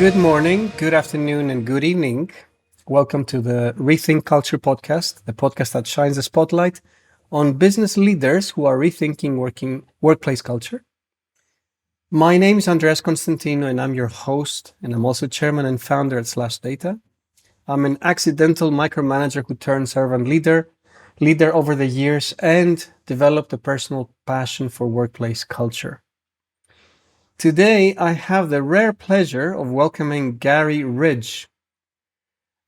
Good morning, good afternoon, and good evening. Welcome to the Rethink Culture podcast, the podcast that shines a spotlight on business leaders who are rethinking workplace culture. My name is Andreas Constantino, and I'm your host, and I'm also chairman and founder at /Data. I'm an accidental micromanager who turned servant leader over the years, and developed a personal passion for workplace culture. Today, I have the rare pleasure of welcoming Garry Ridge.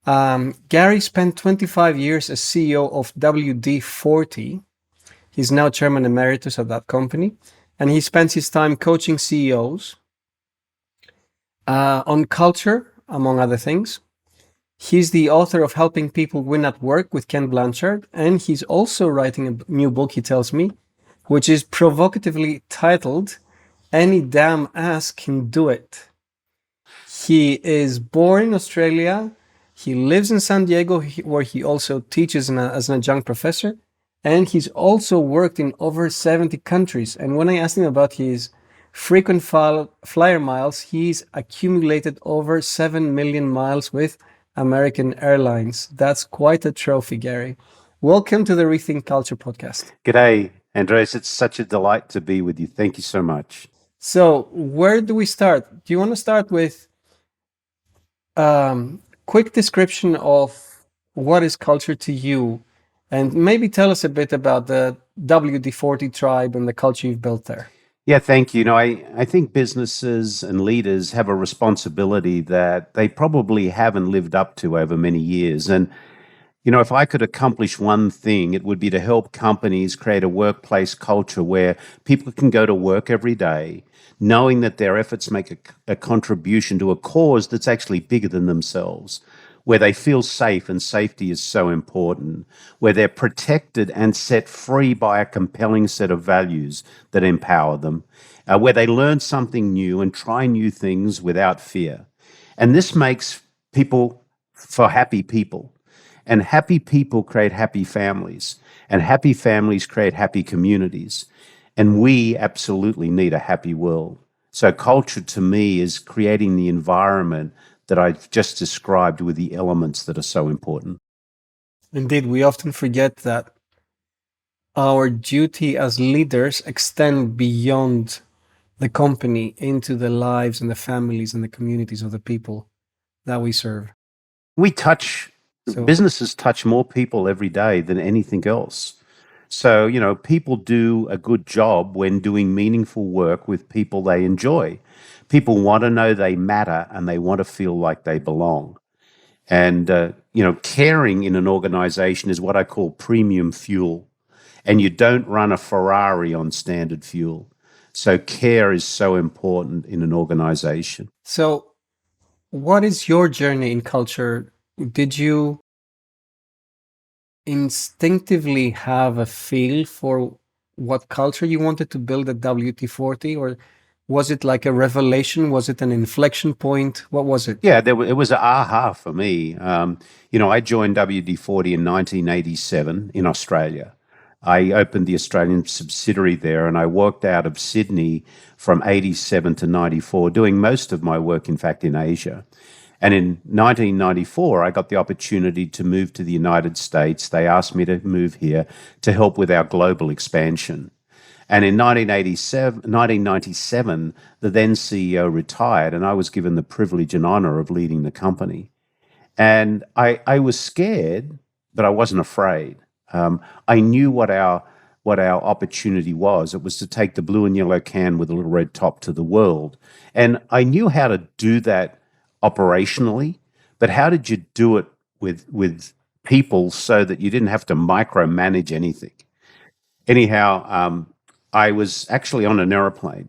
Garry spent 25 years as CEO of WD-40. He's now chairman emeritus of that company, and he spends his time coaching CEOs on culture, among other things. He's the author of Helping People Win at Work with Ken Blanchard, and he's also writing a new book, he tells me, which is provocatively titled Any Damn Ass Can Do It. He is born in Australia. He lives in San Diego, where he also teaches as an adjunct professor. And he's also worked in over 70 countries. And when I asked him about his frequent flyer miles, he's accumulated over 7 million miles with American Airlines. That's quite a trophy, Garry. Welcome to the Rethink Culture podcast. G'day, Andreas. It's such a delight to be with you. Thank you so much. So where do we start? Do you want to start with quick description of what is culture to you, and maybe tell us a bit about the WD-40 tribe and the culture you've built there? Yeah, thank you. I think businesses and leaders have a responsibility that they probably haven't lived up to over many years. And, if I could accomplish one thing, it would be to help companies create a workplace culture where people can go to work every day knowing that their efforts make a contribution to a cause that's actually bigger than themselves, where they feel safe, and safety is so important, where they're protected and set free by a compelling set of values that empower them, where they learn something new and try new things without fear. And this makes people for happy people. And happy people create happy families, and happy families create happy communities. And we absolutely need a happy world. So culture to me is creating the environment that I've just described with the elements that are so important. Indeed, we often forget that our duty as leaders extend beyond the company into the lives and the families and the communities of the people that we serve. Businesses touch more people every day than anything else. So, people do a good job when doing meaningful work with people they enjoy. People want to know they matter, and they want to feel like they belong. And, caring in an organization is what I call premium fuel. And you don't run a Ferrari on standard fuel. So care is so important in an organization. So what is your journey in culture? Did you instinctively have a feel for what culture you wanted to build at WD-40, or was it like a revelation? Was it an inflection point? What was it? Yeah, it was an aha for me. I joined WD-40 in 1987 in Australia. I opened the Australian subsidiary there, and I worked out of Sydney from 87 to 94, doing most of my work, in fact, in Asia. And in 1994, I got the opportunity to move to the United States. They asked me to move here to help with our global expansion. And in 1997, the then CEO retired, and I was given the privilege and honor of leading the company. And I was scared, but I wasn't afraid. I knew what our opportunity was. It was to take the blue and yellow can with a little red top to the world. And I knew how to do that operationally, but how did you do it with people so that you didn't have to micromanage anything? Anyhow, I was actually on an airplane,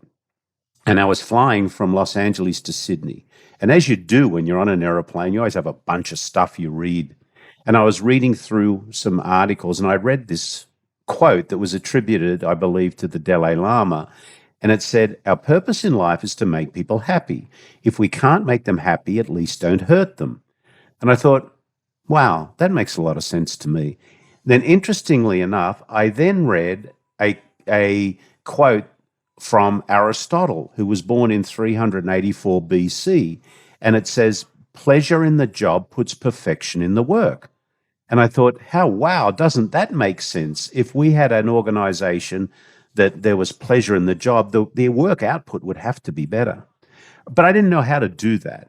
and I was flying from Los Angeles to Sydney. And as you do when you're on an airplane, you always have a bunch of stuff you read. And I was reading through some articles, and I read this quote that was attributed, I believe, to the Dalai Lama. And it said, "Our purpose in life is to make people happy. If we can't make them happy, at least don't hurt them." And I thought, wow, that makes a lot of sense to me. Then, interestingly enough, I then read a quote from Aristotle, who was born in 384 BC. and it says, pleasure in the job puts perfection in the work. And I thought, how wow, doesn't that make sense? If we had an organization that there was pleasure in the job, their work output would have to be better. But I didn't know how to do that.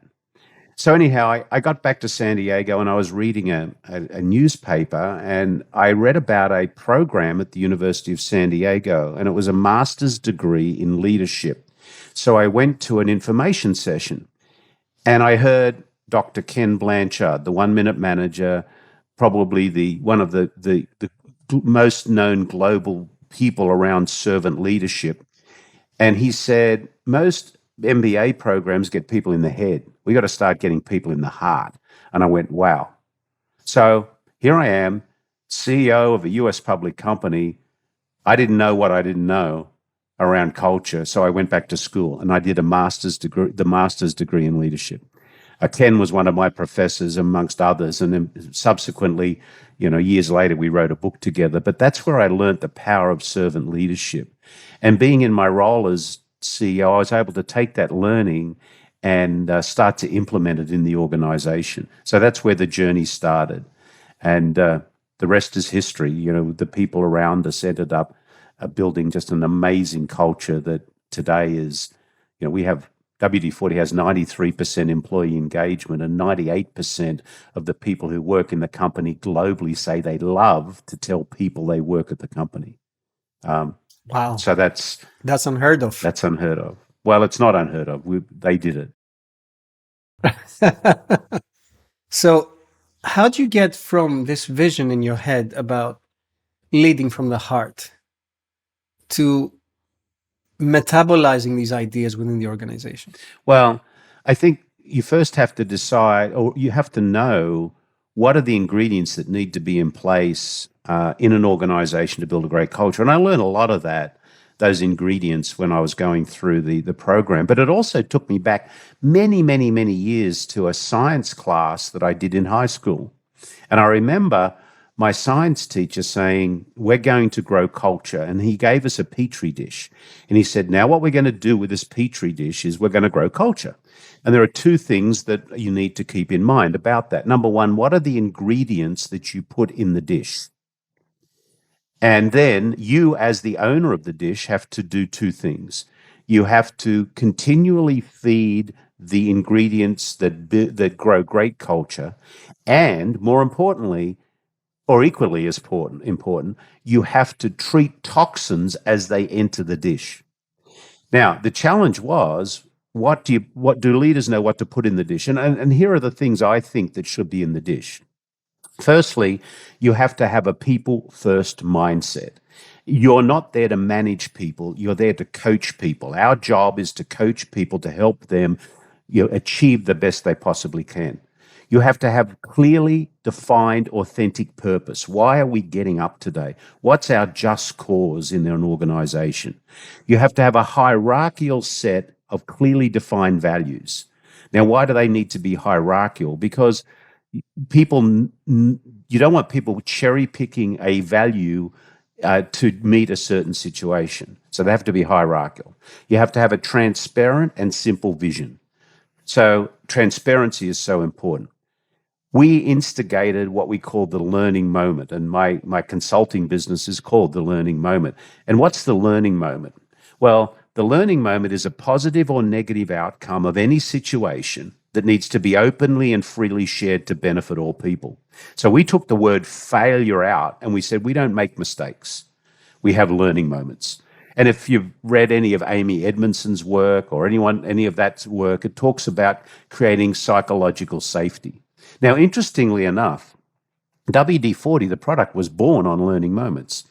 So anyhow, I got back to San Diego and I was reading a newspaper, and I read about a program at the University of San Diego, and it was a master's degree in leadership. So I went to an information session and I heard Dr. Ken Blanchard, the 1 Minute Manager, probably the one of the most known global people around servant leadership. And he said, most MBA programs get people in the head. We got to start getting people in the heart. And I went, wow. So here I am, CEO of a US public company. I didn't know what I didn't know around culture. So I went back to school and I did the master's degree in leadership. Ken was one of my professors, amongst others. And then subsequently, years later, we wrote a book together. But that's where I learned the power of servant leadership. And being in my role as CEO, I was able to take that learning and start to implement it in the organization. So that's where the journey started. And the rest is history. The people around us ended up building just an amazing culture that today is, we have WD-40 has 93% employee engagement, and 98% of the people who work in the company globally say they love to tell people they work at the company. Wow. So that's unheard of. That's unheard of. Well, it's not unheard of. They did it. So how do you get from this vision in your head about leading from the heart to metabolizing these ideas within the organization? Well, I think you first have to decide, or you have to know, what are the ingredients that need to be in place in an organization to build a great culture. And I learned a lot of those ingredients when I was going through the program. But it also took me back many, many, many years to a science class that I did in high school. And I remember my science teacher saying, we're going to grow culture. And he gave us a petri dish. And he said, now what we're going to do with this petri dish is we're going to grow culture. And there are two things that you need to keep in mind about that. Number one, what are the ingredients that you put in the dish? And then you, as the owner of the dish, have to do two things. You have to continually feed the ingredients that grow great culture. And more importantly, or equally as important, you have to treat toxins as they enter the dish. Now, the challenge was, what do leaders know what to put in the dish? And here are the things I think that should be in the dish. Firstly, you have to have a people-first mindset. You're not there to manage people. You're there to coach people. Our job is to coach people to help them achieve the best they possibly can. You have to have clearly defined, authentic purpose. Why are we getting up today? What's our just cause in an organization? You have to have a hierarchical set of clearly defined values. Now, why do they need to be hierarchical? Because you don't want people cherry picking a value to meet a certain situation. So they have to be hierarchical. You have to have a transparent and simple vision. So transparency is so important. We instigated what we call the learning moment, and my consulting business is called the learning moment. And what's the learning moment? Well, the learning moment is a positive or negative outcome of any situation that needs to be openly and freely shared to benefit all people. So we took the word failure out and we said, we don't make mistakes. We have learning moments. And if you've read any of Amy Edmondson's work or any of that work, it talks about creating psychological safety. Now, interestingly enough, WD-40, the product, was born on learning moments,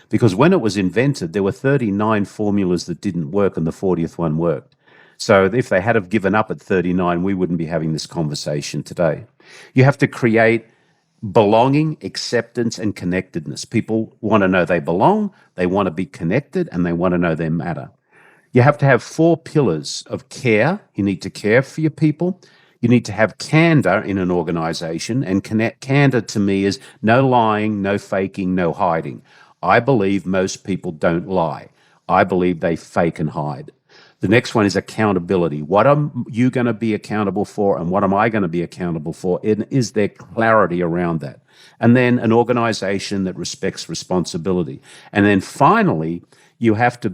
because when it was invented, there were 39 formulas that didn't work and the 40th one worked. So if they had have given up at 39, we wouldn't be having this conversation today. You have to create belonging, acceptance, and connectedness. People want to know they belong, they want to be connected, and they want to know they matter. You have to have 4 pillars of care. You need to care for your people. You need to have candor in an organization, and candor to me is no lying, no faking, no hiding. I believe most people don't lie. I believe they fake and hide. The next one is accountability. What are you going to be accountable for, and what am I going to be accountable for? And is there clarity around that? And then an organization that respects responsibility. And then finally, you have to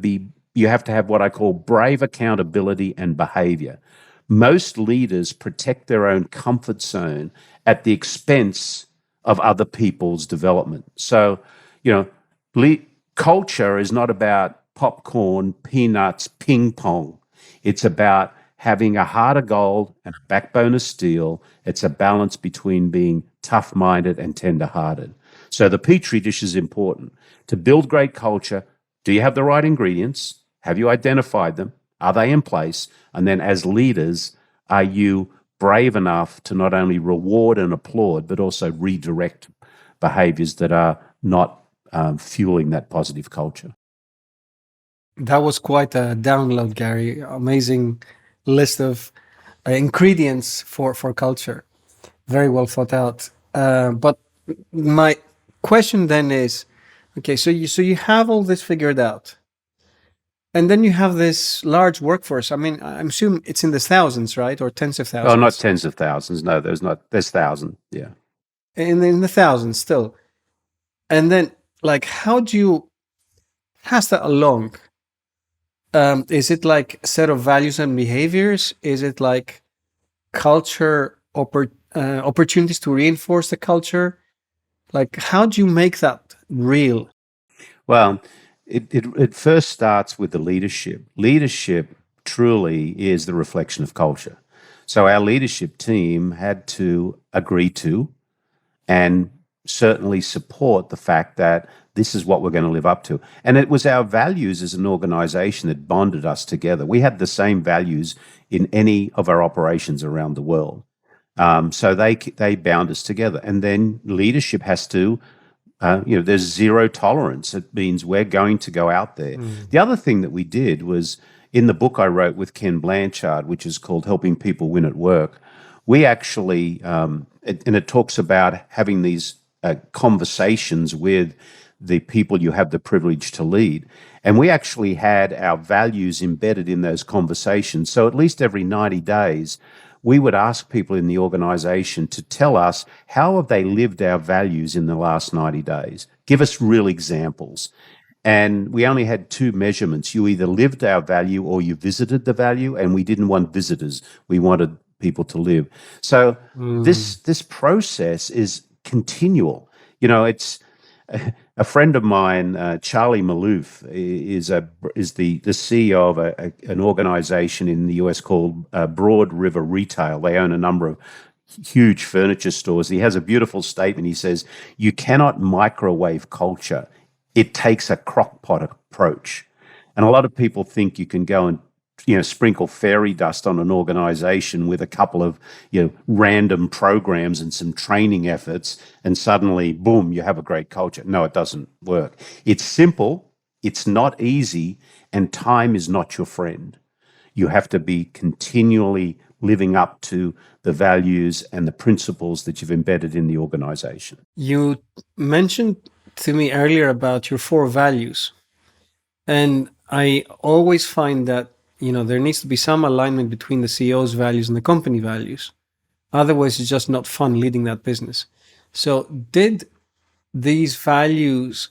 have what I call brave accountability and behavior. Most leaders protect their own comfort zone at the expense of other people's development. So, you know, culture is not about popcorn, peanuts, ping pong. It's about having a heart of gold and a backbone of steel. It's a balance between being tough-minded and tender-hearted. So the petri dish is important. To build great culture, do you have the right ingredients? Have you identified them? Are they in place? And then as leaders, are you brave enough to not only reward and applaud, but also redirect behaviors that are not fueling that positive culture? That was quite a download, Gary. Amazing list of ingredients for culture. Very well thought out. But my question then is, okay, so you have all this figured out, and then you have this large workforce. I mean, I'm assuming it's in the thousands, right, or tens of thousands? Oh, not tens of thousands. No, there's thousands. Yeah. In the thousands still. And then, like, how do you pass that along? Is it like a set of values and behaviors? Is it like culture opportunities to reinforce the culture? Like, how do you make that real? Well, it first starts with the leadership. Leadership truly is the reflection of culture. So our leadership team had to agree to and certainly support the fact that this is what we're going to live up to. And it was our values as an organization that bonded us together. We had the same values in any of our operations around the world. So they bound us together. And then leadership has to, there's zero tolerance. It means we're going to go out there. The other thing that we did was in the book I wrote with Ken Blanchard, which is called Helping People Win at Work, we actually, and it talks about having these conversations with the people you have the privilege to lead. And we actually had our values embedded in those conversations. So at least every 90 days, we would ask people in the organization to tell us how have they lived our values in the last 90 days. Give us real examples. And we only had two measurements. You either lived our value or you visited the value, and we didn't want visitors. We wanted people to live. So this process is continual. You know, it's a friend of mine, Charlie Malouf, is the CEO of an organization in the US called Broad River Retail. They own a number of huge furniture stores. He has a beautiful statement. He says, "You cannot microwave culture. It takes a crock pot approach." And a lot of people think you can go and sprinkle fairy dust on an organization with a couple of random programs and some training efforts, and suddenly, boom, you have a great culture. No, it doesn't work. It's simple, it's not easy, and time is not your friend. You have to be continually living up to the values and the principles that you've embedded in the organization. You mentioned to me earlier about your 4 values, and I always find that there needs to be some alignment between the CEO's values and the company values. Otherwise, it's just not fun leading that business. So did these values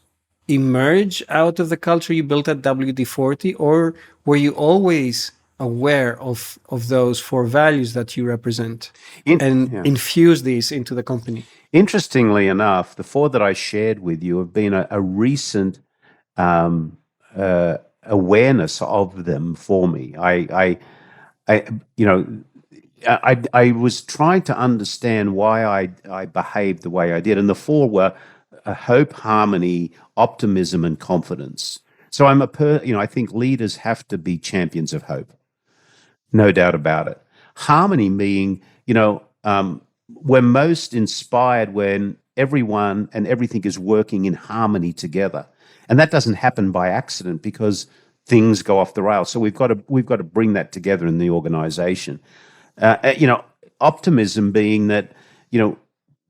emerge out of the culture you built at WD-40, or were you always aware of those 4 values that you represent and infuse these into the company? Interestingly enough, the 4 that I shared with you have been a recent awareness of them for me. I was trying to understand why I behaved the way I did, and the 4 were hope, harmony, optimism, and confidence. So I think leaders have to be champions of hope, no doubt about it. Harmony being, we're most inspired when everyone and everything is working in harmony together. And that doesn't happen by accident because things go off the rails. So we've got to bring that together in the organization. Optimism being that,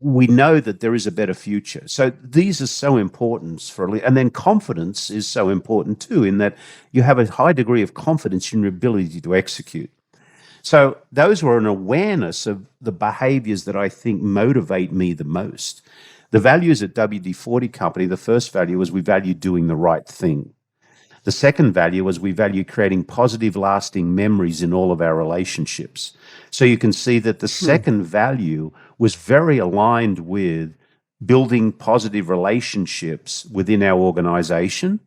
we know that there is a better future. So these are so important and then confidence is so important too, in that you have a high degree of confidence in your ability to execute. So those were an awareness of the behaviors that I think motivate me the most. The values at WD-40 Company, the first value was we value doing the right thing. The second value was we value creating positive, lasting memories in all of our relationships. So you can see that the second value was very aligned with building positive relationships within our organization,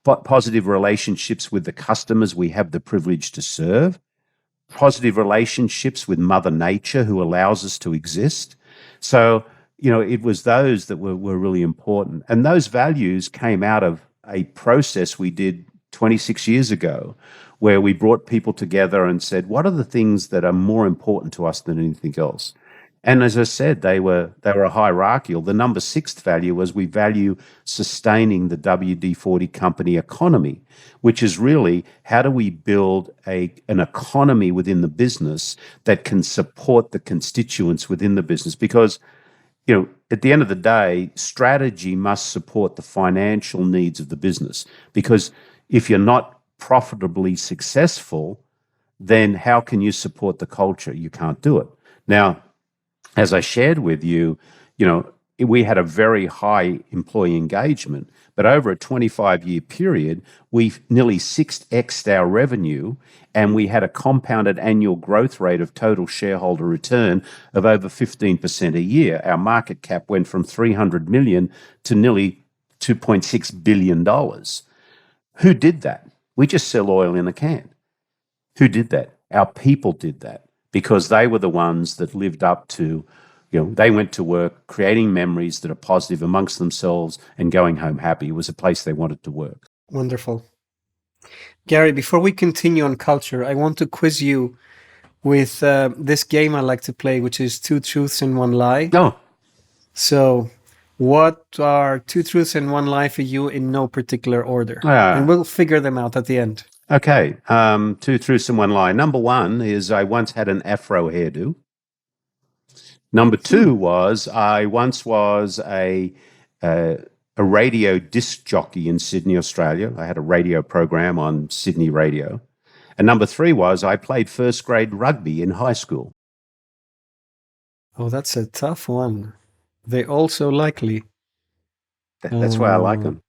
but positive relationships with the customers we have the privilege to serve, positive relationships with Mother Nature who allows us to exist. So, it was those that were really important. And those values came out of a process we did 26 years ago where we brought people together and said, what are the things that are more important to us than anything else? And as I said, they were a hierarchical. The number sixth value was we value sustaining the WD-40 Company economy, which is really how do we build an economy within the business that can support the constituents within the business? Because at the end of the day, strategy must support the financial needs of the business. Because if you're not profitably successful, then how can you support the culture? You can't do it. Now, as I shared with you, we had a very high employee engagement, but over a 25-year period, we've nearly 6x'd our revenue, and we had a compounded annual growth rate of total shareholder return of over 15% a year. Our market cap went from $300 million to nearly $2.6 billion. Who did that? We just sell oil in a can. Who did that? Our people did that because they were the ones that lived up to, they went to work creating memories that are positive amongst themselves and going home happy. It was a place they wanted to work. Wonderful. Garry, before we continue on culture, I want to quiz you with this game I like to play, which is Two Truths and One Lie. Oh. So what are two truths and one lie for you in no particular order? And we'll figure them out at the end. Okay. Two truths and one lie. Number one is I once had an afro hairdo. Number two was I once was a radio disc jockey in Sydney, Australia. I had a radio program on Sydney radio. And number three was I played first grade rugby in high school. Oh, that's a tough one. They all so likely. That's why I like them.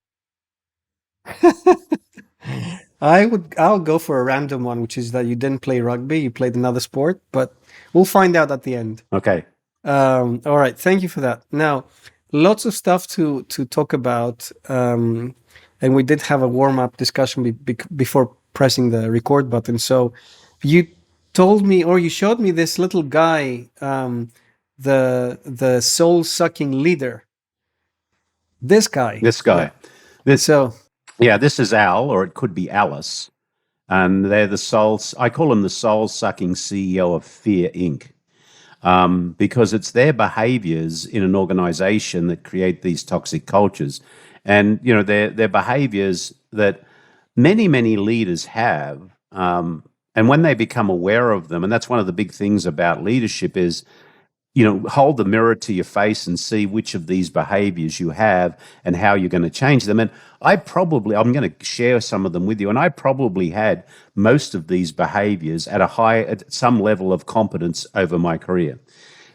I'll go for a random one, which is that you didn't play rugby, you played another sport, but we'll find out at the end. Okay. All right. Thank you for that. Now, lots of stuff to talk about. And we did have a warm-up discussion before pressing the record button. So you told me, or you showed me this little guy, the soul-sucking leader. This guy. Yeah. This is Al, or it could be Alice. And they're I call them the soul-sucking CEO of Fear Inc. Because it's their behaviors in an organization that create these toxic cultures. And, they're behaviors that many, many leaders have. And when they become aware of them, and that's one of the big things about leadership is, hold the mirror to your face and see which of these behaviors you have and how you're going to change them. And I'm going to share some of them with you. And I probably had most of these behaviors at some level of competence over my career.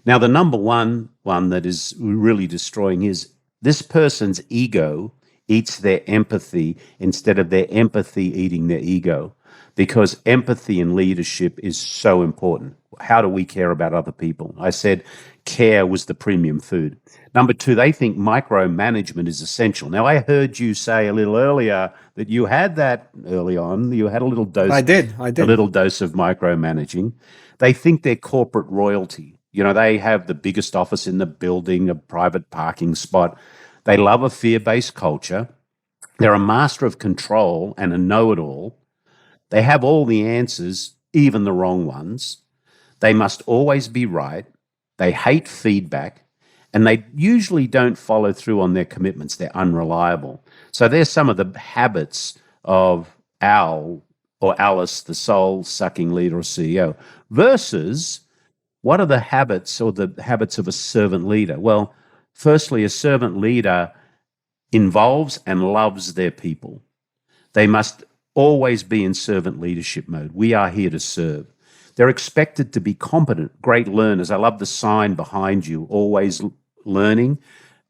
Now, the number one that is really destroying is this person's ego eats their empathy instead of their empathy eating their ego, because empathy in leadership is so important. How do we care about other people? I said care was the premium food. Number two, they think micromanagement is essential. Now, I heard you say a little earlier that you had that early on. You had a little dose. I did. A little dose of micromanaging. They think they're corporate royalty. They have the biggest office in the building, a private parking spot. They love a fear-based culture. They're a master of control and a know-it-all. They have all the answers, even the wrong ones. They must always be right. They hate feedback, and they usually don't follow through on their commitments. They're unreliable. So there's some of the habits of Al or Alice, the soul-sucking leader or CEO, versus What are the habits or the habits of a servant leader? Well, firstly, a servant leader involves and loves their people. They must always be in servant leadership mode. We are here to serve. They're expected to be competent, great learners. I love the sign behind you, always learning.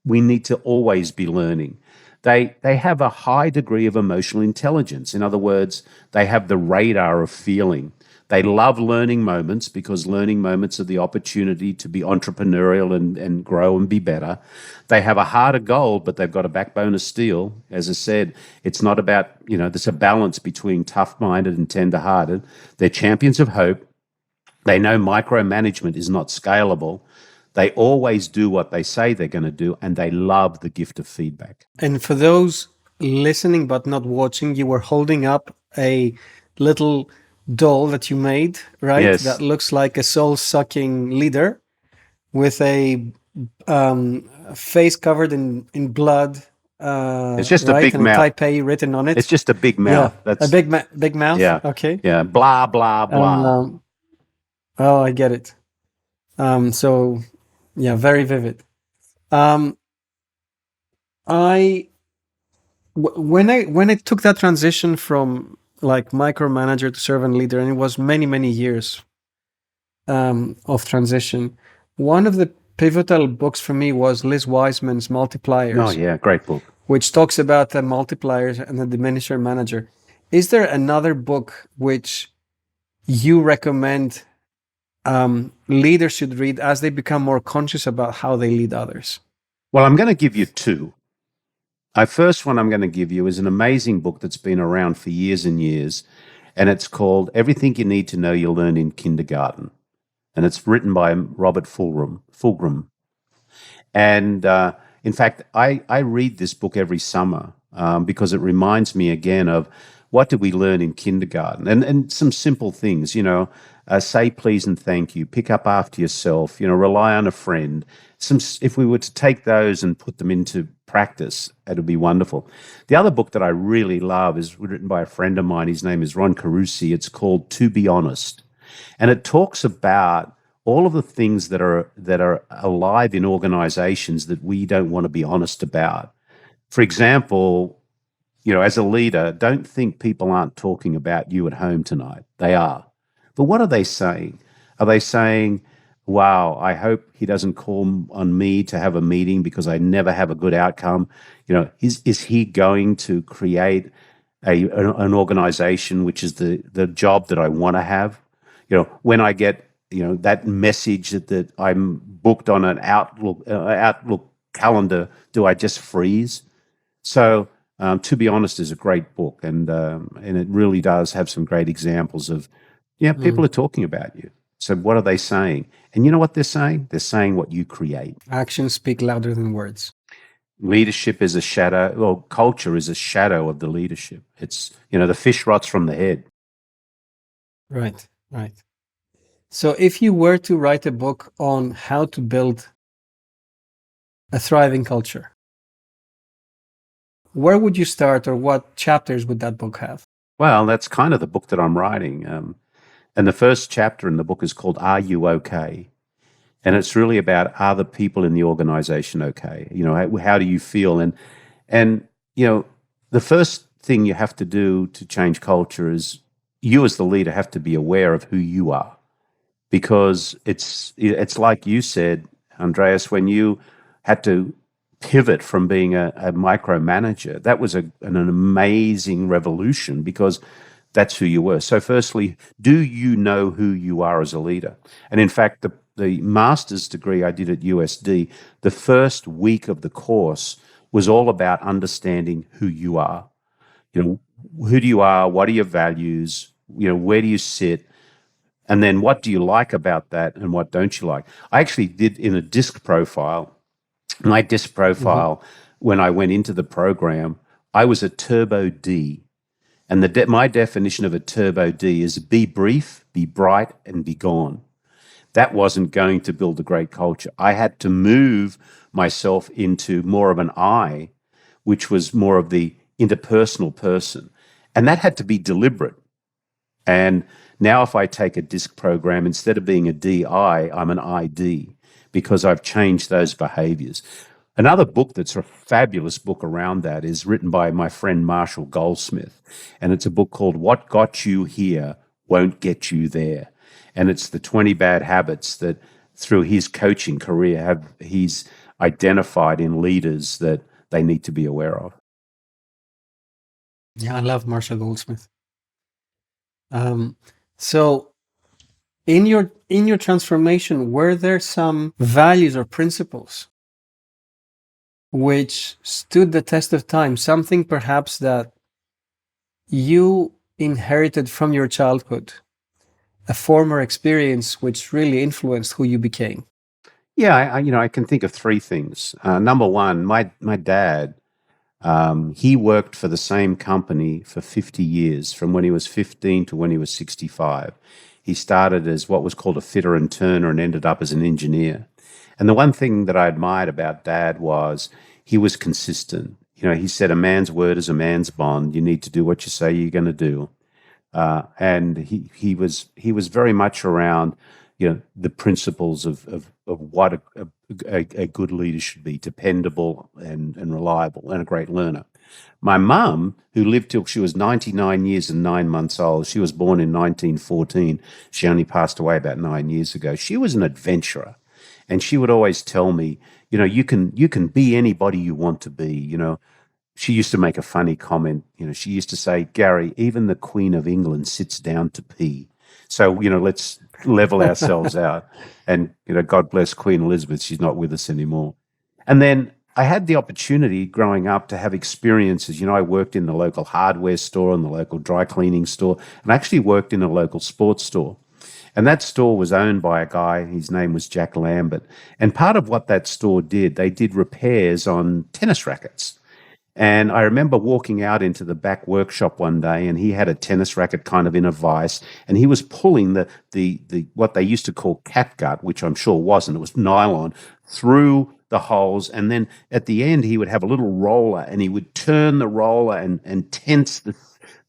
We need to always be learning. They have a high degree of emotional intelligence. In other words, they have the radar of feeling. They love learning moments because learning moments are the opportunity to be entrepreneurial and grow and be better. They have a heart of gold, but they've got a backbone of steel. As I said, it's not about, there's a balance between tough-minded and tender-hearted. They're champions of hope. They know micromanagement is not scalable. They always do what they say they're going to do, and they love the gift of feedback. And for those listening but not watching, you were holding up a little doll that you made, right? Yes. That looks like a soul-sucking leader with a face covered in blood. It's just right? a big and mouth. Taipei written on it. It's just a big mouth. Yeah, That's a big mouth. Yeah. Okay. Yeah. Blah blah blah. Oh, I get it. So, yeah, very vivid. When I took that transition from like micromanager to servant leader, and it was many years of transition. One of the pivotal books for me was Liz Wiseman's Multipliers. Oh yeah, great book. Which talks about the multipliers and the diminisher manager. Is there another book which you recommend leaders should read as they become more conscious about how they lead others? Well, I'm going to give you two. The first one I'm going to give you is an amazing book that's been around for years and years, and it's called Everything You Need to Know You'll Learn in Kindergarten. And it's written by Robert Fulghum. And in fact, I read this book every summer because it reminds me again of what did we learn in kindergarten, and some simple things, say please and thank you, pick up after yourself, rely on a friend. If we were to take those and put them into practice, it would be wonderful. The other book that I really love is written by a friend of mine. His name is Ron Carusi. It's called To Be Honest. And it talks about all of the things that are alive in organizations that we don't want to be honest about. For example, as a leader, don't think people aren't talking about you at home tonight. They are. But what are they saying? Are they saying, wow, I hope he doesn't call on me to have a meeting because I never have a good outcome? Is he going to create an organization which is the job that I want to have? When I get that message that I'm booked on an Outlook calendar, do I just freeze? So, To Be Honest is a great book, and it really does have some great examples of, people are talking about you. So what are they saying? And you know what they're saying? They're saying what you create. Actions speak louder than words. Leadership is a shadow, well, culture is a shadow of the leadership. It's, the fish rots from the head. Right. So if you were to write a book on how to build a thriving culture, where would you start, or what chapters would that book have? Well, that's kind of the book that I'm writing. And the first chapter in the book is called Are You Okay? And it's really about, are the people in the organization okay? How do you feel? And the first thing you have to do to change culture is you as the leader have to be aware of who you are. Because it's like you said, Andreas, when you had to pivot from being a micromanager, that was an amazing revolution because that's who you were. So firstly, do you know who you are as a leader? And in fact, the master's degree I did at USD, the first week of the course was all about understanding who you are. Who do you are? What are your values? Where do you sit? And then what do you like about that and what don't you like? I actually did in a disc profile. My disc profile, when I went into the program, I was a Turbo D. And my definition of a Turbo D is be brief, be bright, and be gone. That wasn't going to build a great culture. I had to move myself into more of an I, which was more of the interpersonal person. And that had to be deliberate. And Now, if I take a DISC program, instead of being a DI, I'm an ID because I've changed those behaviors. Another book that's a fabulous book around that is written by my friend Marshall Goldsmith. And it's a book called What Got You Here Won't Get You There. And it's the 20 bad habits that through his coaching career he's identified in leaders that they need to be aware of. Yeah, I love Marshall Goldsmith. So in your transformation, were there some values or principles which stood the test of time? Something perhaps that you inherited from your childhood, a former experience which really influenced who you became? Yeah, I can think of three things. Number one, my dad, he worked for the same company for 50 years, from when he was 15 to when he was 65. He started as what was called a fitter and turner and ended up as an engineer. And the one thing that I admired about Dad was he was consistent. He said, a man's word is a man's bond. You need to do what you say you're going to do. And he was very much around, the principles of what a good leader should be: dependable and reliable and a great learner. My mum, who lived till she was 99 years and 9 months old, she was born in 1914. She only passed away about 9 years ago. She was an adventurer. And she would always tell me, you can be anybody you want to be. She used to make a funny comment. She used to say, Garry, even the Queen of England sits down to pee. So, let's level ourselves out. And, God bless Queen Elizabeth. She's not with us anymore. And then I had the opportunity growing up to have experiences. I worked in the local hardware store and the local dry cleaning store, and I actually worked in a local sports store. And that store was owned by a guy, his name was Jack Lambert. And part of what that store did, they did repairs on tennis rackets. And I remember walking out into the back workshop one day, and he had a tennis racket kind of in a vise, and he was pulling the what they used to call catgut, which I'm sure wasn't, it was nylon, through the holes. And then at the end, he would have a little roller, and he would turn the roller and tense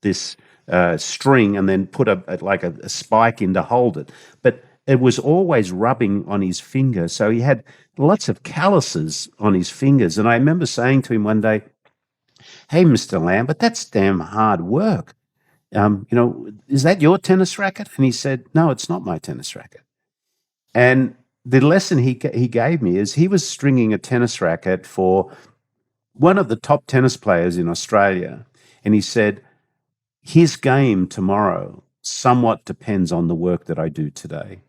this string, and then put a spike in to hold it. But it was always rubbing on his finger, so he had lots of calluses on his fingers. And I remember saying to him one day, hey, Mr. Lambert, that's damn hard work. Is that your tennis racket? And he said, no, it's not my tennis racket. And the lesson he gave me is he was stringing a tennis racket for one of the top tennis players in Australia. And he said, his game tomorrow somewhat depends on the work that I do today.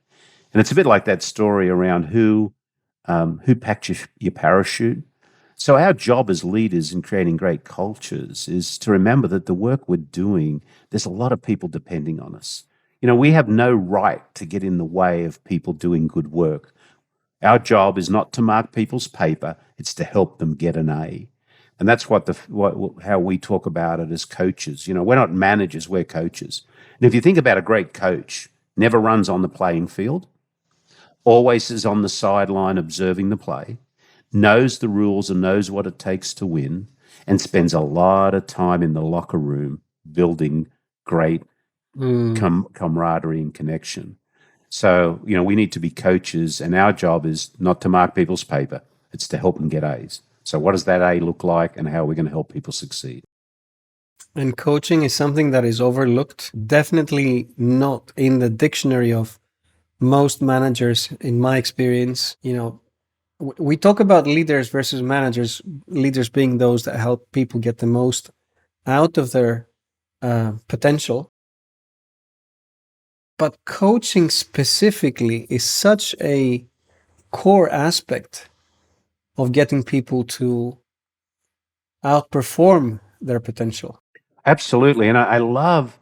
And it's a bit like that story around who packed your parachute. So our job as leaders in creating great cultures is to remember that the work we're doing, there's a lot of people depending on us. We have no right to get in the way of people doing good work. Our job is not to mark people's paper, it's to help them get an A. And that's how we talk about it as coaches. We're not managers, we're coaches. And if you think about a great coach, never runs on the playing field, always is on the sideline observing the play, knows the rules and knows what it takes to win, and spends a lot of time in the locker room building great camaraderie and connection. So, we need to be coaches, and our job is not to mark people's paper. It's to help them get A's. So what does that A look like, and how are we going to help people succeed? And coaching is something that is overlooked, definitely not in the dictionary of most managers, in my experience. We talk about leaders versus managers, leaders being those that help people get the most out of their potential. But coaching specifically is such a core aspect of getting people to outperform their potential. Absolutely. And I love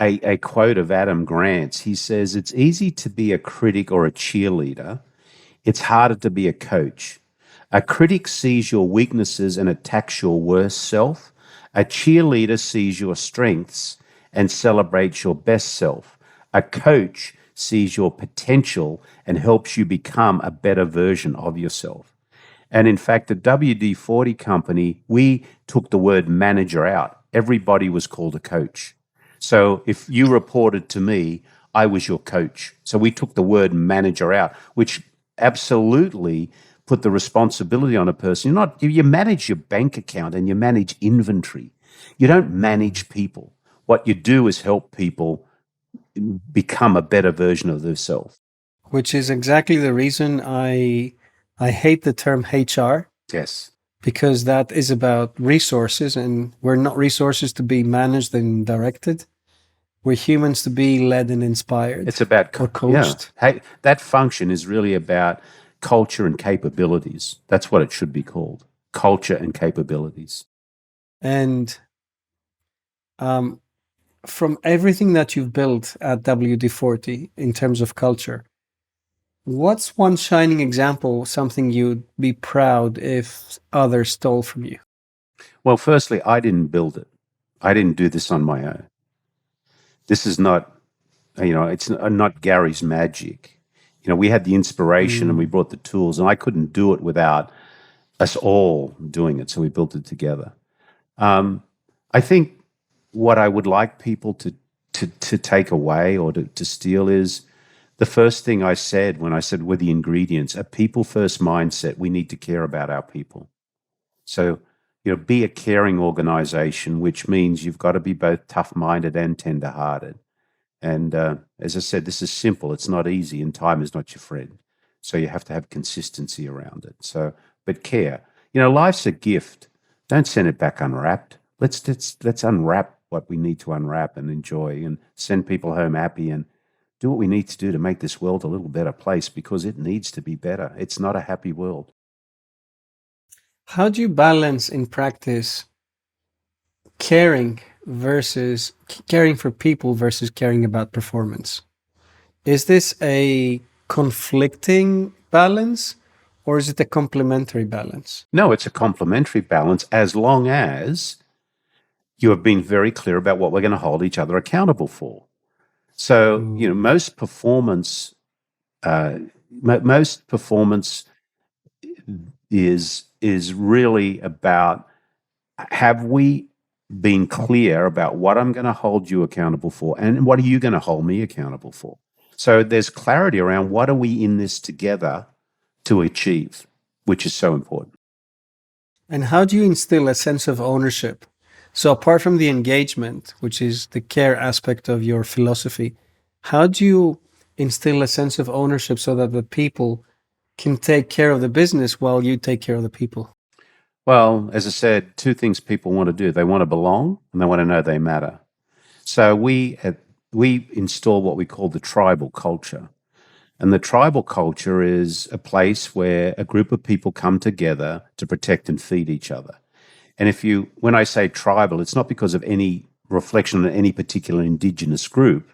a quote of Adam Grant's. He says, it's easy to be a critic or a cheerleader. It's harder to be a coach. A critic sees your weaknesses and attacks your worst self. A cheerleader sees your strengths and celebrates your best self. A coach sees your potential and helps you become a better version of yourself. And in fact, the WD-40 company, we took the word manager out. Everybody was called a coach. So if you reported to me, I was your coach. So we took the word manager out, which absolutely put the responsibility on a person. You manage your bank account and you manage inventory. You don't manage people. What you do is help people become a better version of themselves. Which is exactly the reason I hate the term HR, Yes. because that is about resources, and we're not resources to be managed and directed. We're humans to be led and inspired It's about, or yeah. coached. Hey, that function is really about culture and capabilities. That's what it should be called, culture and capabilities. And um, from everything that you've built at WD-40 in terms of culture, what's one shining example, something you'd be proud if others stole from you? Well, firstly, I didn't build it. I didn't do this on my own. This is not, it's not Gary's magic. We had the inspiration and we brought the tools, and I couldn't do it without us all doing it. So we built it together. I think what I would like people to take away or to steal is the first thing I said when I said we're the ingredients, a people first mindset. We need to care about our people. So, be a caring organization, which means you've got to be both tough minded and tender hearted. And as I said, this is simple. It's not easy, and time is not your friend. So you have to have consistency around it. So, but care. Life's a gift. Don't send it back unwrapped. Let's unwrap what we need to unwrap and enjoy, and send people home happy, and do what we need to do to make this world a little better place, because it needs to be better. It's not a happy world. How do you balance in practice caring versus caring for people versus caring about performance? Is this a conflicting balance, or is it a complementary balance? No, it's a complementary balance, as long as you have been very clear about what we're going to hold each other accountable for. So, most performance, most performance is really about, have we been clear about what I'm going to hold you accountable for, and what are you going to hold me accountable for? So there's clarity around what are we in this together to achieve, which is so important. And how do you instill a sense of ownership? So, apart from the engagement, which is the care aspect of your philosophy, how do you instill a sense of ownership so that the people can take care of the business while you take care of the people? Well, as I said, two things people want to do. They want to belong and they want to know they matter. So we install what we call the tribal culture. And the tribal culture is a place where a group of people come together to protect and feed each other. And when I say tribal, it's not because of any reflection on any particular indigenous group.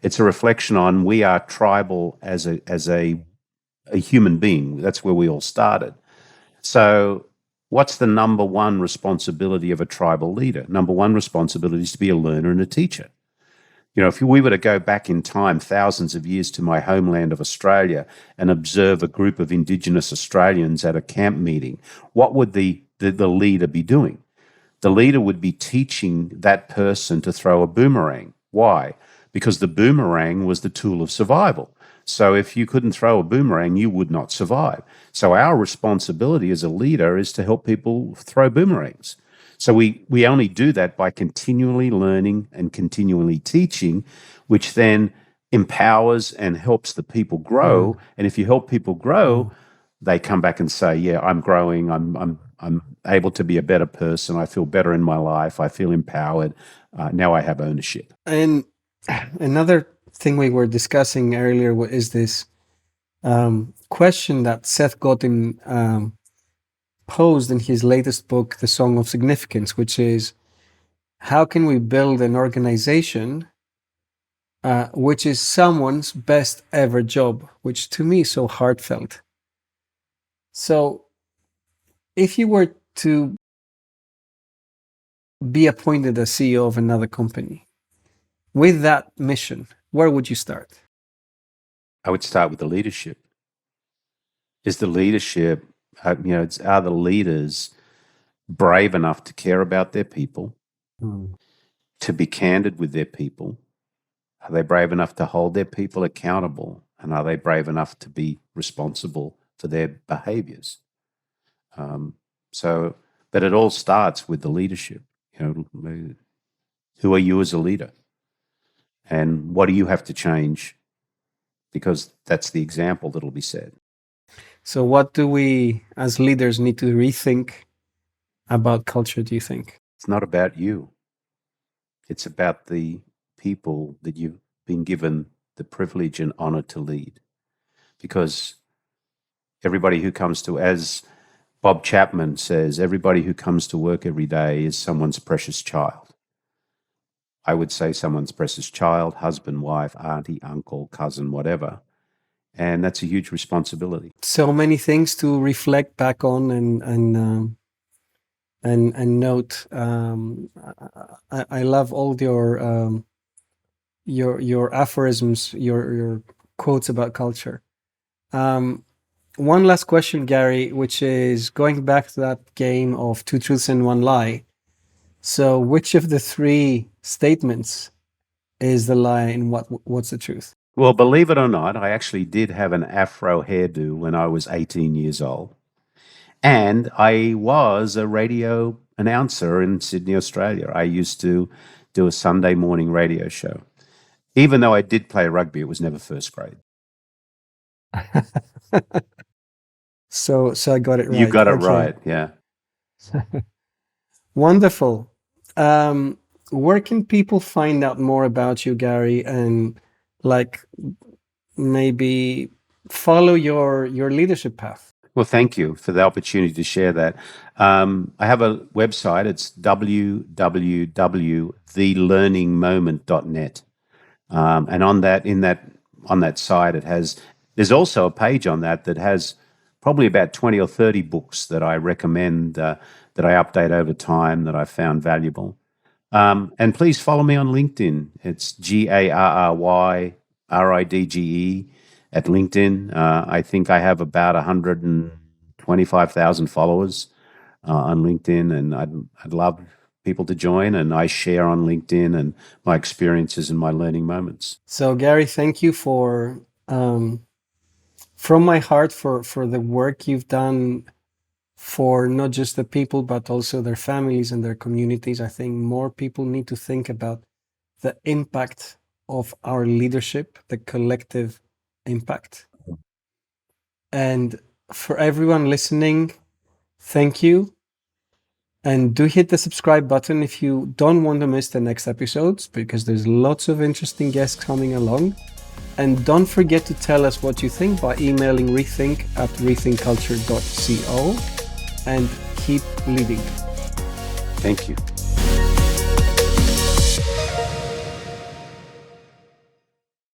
It's a reflection on, we are tribal as a human being. That's where we all started. So what's the number one responsibility of a tribal leader? Number one responsibility is to be a learner and a teacher. If we were to go back in time thousands of years to my homeland of Australia and observe a group of Indigenous Australians at a camp meeting, what would the leader be doing? The leader would be teaching that person to throw a boomerang. Why? Because the boomerang was the tool of survival. So if you couldn't throw a boomerang, you would not survive. So our responsibility as a leader is to help people throw boomerangs. So we only do that by continually learning and continually teaching, which then empowers and helps the people grow. And if you help people grow, they come back and say, "Yeah, I'm growing. I'm able to be a better person. I feel better in my life. I feel empowered. Now I have ownership." And another thing we were discussing earlier is this question that Seth Godin posed in his latest book, The Song of Significance, which is, how can we build an organization which is someone's best ever job, which to me is so heartfelt. So if you were to be appointed as CEO of another company with that mission, where would you start? I would start with the leadership. Is the leadership, are the leaders brave enough to care about their people, to be candid with their people? Are they brave enough to hold their people accountable? And are they brave enough to be responsible for their behaviors? But it all starts with the leadership. Who are you as a leader? And what do you have to change? Because that's the example that'll be set. So what do we as leaders need to rethink about culture, do you think? It's not about you. It's about the people that you've been given the privilege and honor to lead. Because everybody who comes to, as Bob Chapman says, everybody who comes to work every day is someone's precious child. I would say someone's precious child, husband, wife, auntie, uncle, cousin, whatever. And that's a huge responsibility. So many things to reflect back on and note. I love all your aphorisms, your quotes about culture. One last question, Garry, which is going back to that game of two truths and one lie. So which of the three statements is the lie and what's the truth? Well, believe it or not, I actually did have an afro hairdo when I was 18 years old. And I was a radio announcer in Sydney, Australia. I used to do a Sunday morning radio show. Even though I did play rugby, it was never first grade. So I got it right. You got it right, yeah. Wonderful. Where can people find out more about you, Garry, and maybe follow your leadership path? Well, thank you for the opportunity to share that. I have a website. It's www.thelearningmoment.net. And on that site, there's also a page on that has probably about 20 or 30 books that I recommend that I update over time that I found valuable. And please follow me on LinkedIn. It's GarryRidge at LinkedIn. I think I have about 125,000 followers on LinkedIn, and I'd love people to join. And I share on LinkedIn and my experiences and my learning moments. So, Garry, thank you for from my heart for the work you've done for not just the people, but also their families and their communities. I think more people need to think about the impact of our leadership, the collective impact. And for everyone listening, thank you. And do hit the subscribe button if you don't want to miss the next episodes, because there's lots of interesting guests coming along. And don't forget to tell us what you think by emailing rethink@rethinkculture.co, and keep leading. Thank you.